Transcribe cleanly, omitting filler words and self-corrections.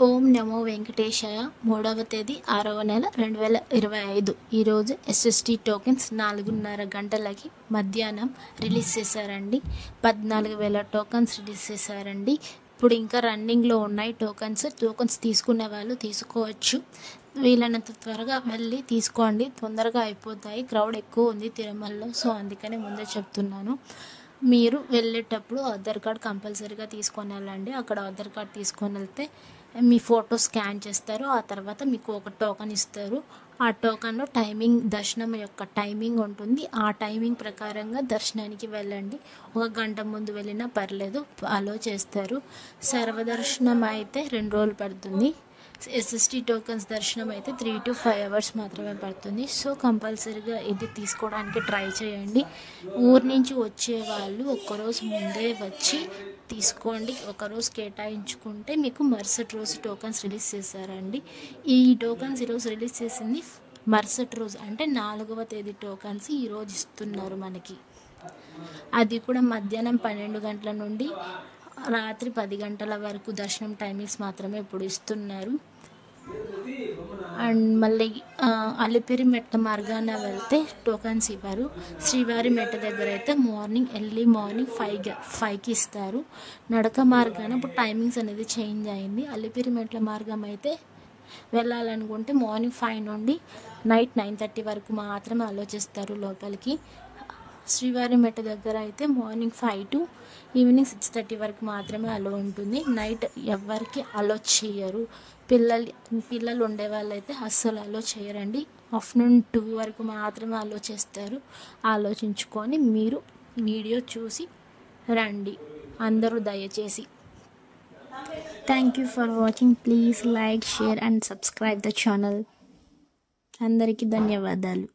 ఓం నమో వెంకటేశాయ. 3వ తేదీ 6వ నెల 2025. ఈరోజు ఎస్ఎస్టీ టోకెన్స్ 4:30 గంటలకి మధ్యాహ్నం రిలీజ్ చేశారండి. 14,000 టోకెన్స్ రిలీజ్ చేశారండి. ఇప్పుడు ఇంకా రన్నింగ్లో ఉన్నాయి టోకెన్స్ తీసుకునే వాళ్ళు తీసుకోవచ్చు. వీలైనంత త్వరగా వెళ్ళి తీసుకోండి, తొందరగా అయిపోతాయి. క్రౌడ్ ఎక్కువ ఉంది తిరుమలలో, సో అందుకనే ముందే చెప్తున్నాను. మీరు వెళ్ళేటప్పుడు ఆధార్ కార్డ్ కంపల్సరీగా తీసుకొని వెళ్ళండి. అక్కడ ఆధార్ కార్డ్ తీసుకొని వెళ్తే మీ ఫోటో స్కాన్ చేస్తారు. ఆ తర్వాత మీకు ఒక టోకెన్ ఇస్తారు. ఆ టోకెన్లో దర్శనం యొక్క టైమింగ్ ఉంటుంది. ఆ టైమింగ్ ప్రకారంగా దర్శనానికి వెళ్ళండి. 1 గంట ముందు వెళ్ళినా పర్లేదు, అలో చేస్తారు. సర్వదర్శనం అయితే 2 రోజులు పడుతుంది. ఎస్ఎస్టీ టోకెన్స్ దర్శనం అయితే 3 to 5 hours మాత్రమే పడుతుంది. సో కంపల్సరీగా ఇది తీసుకోవడానికి ట్రై చేయండి. ఊరి నుంచి వచ్చే వాళ్ళు ఒక్కరోజు ముందే వచ్చి తీసుకోండి. ఒకరోజు కేటాయించుకుంటే మీకు మరుసటి రోజు టోకెన్స్ రిలీజ్ చేశారండి. ఈ టోకెన్స్ ఈరోజు రిలీజ్ చేసింది మరుసటి రోజు, అంటే 4వ తేదీ టోకెన్స్ ఈరోజు ఇస్తున్నారు మనకి. అది కూడా మధ్యాహ్నం 12 గంటల నుండి రాత్రి 10 గంటల వరకు దర్శనం టైమింగ్స్ మాత్రమే ఇప్పుడు ఇస్తున్నారు. అండ్ మళ్ళీ అలిపిరి మెట్ల మార్గాన వెళ్తే టోకెన్స్ ఇవ్వరు. శ్రీవారి మెట్ట దగ్గర అయితే ఎర్లీ మార్నింగ్ 5కి ఇస్తారు. నడక మార్గాన ఇప్పుడు టైమింగ్స్ అనేది చేంజ్ అయింది. అలిపిరి మెట్ల మార్గం అయితే వెళ్ళాలనుకుంటే మార్నింగ్ 5 నుండి నైట్ 9:30 వరకు మాత్రమే ఆలోచిస్తారు లోపలికి. శ్రీవారి మెట్ట దగ్గర అయితే మార్నింగ్ 5 to ఈవినింగ్ 6:30 వరకు మాత్రమే అలో ఉంటుంది. నైట్ ఎవరికి అలో చేయరు. పిల్లలు ఉండే వాళ్ళైతే అస్సలు అలో చేయరండి. ఆఫ్టర్నూన్ 2 వరకు మాత్రమే అలో చేస్తారు. ఆలోచించుకొని మీరు వీడియో చూసి రండి అందరూ దయచేసి. Thank you for watching. Please like, share and subscribe the channel. అందరికీ ధన్యవాదాలు.